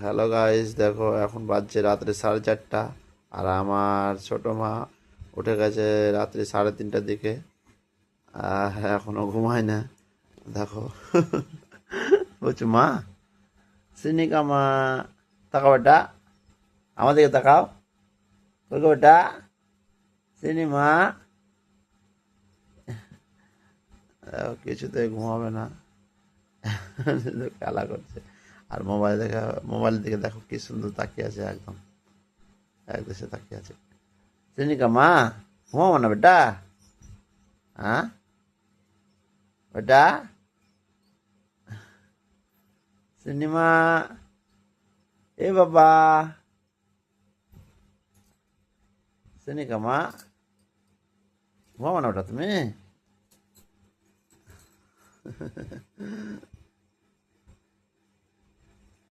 Hello guys, দেখো এখন বাজছে রাত্রে 4:30। আর আমার ছোট মা উঠে গেছে রাত্রি 3:30টার দিকে। এখনো ঘুমায় না। দেখো বলছো মা, সিনিকা মা, তাকাও বেটা, আমার দিকে তাকাও, কই গো বেটা, সিনিমা। কিছুতে ঘুমাবে না, শুধু খেলা করছে। আর মোবাইলের দিকে দেখো কি সুন্দর তাকিয়ে আছে, একদম এক দেশে তাকিয়ে আছে। সিনিকা মা, ঘুমাবো না বেটা? হ্যাঁ বেটা, সিনেমা, এ বাবা, সিনিকা মা, ঘুমাবো না বেটা তুমি?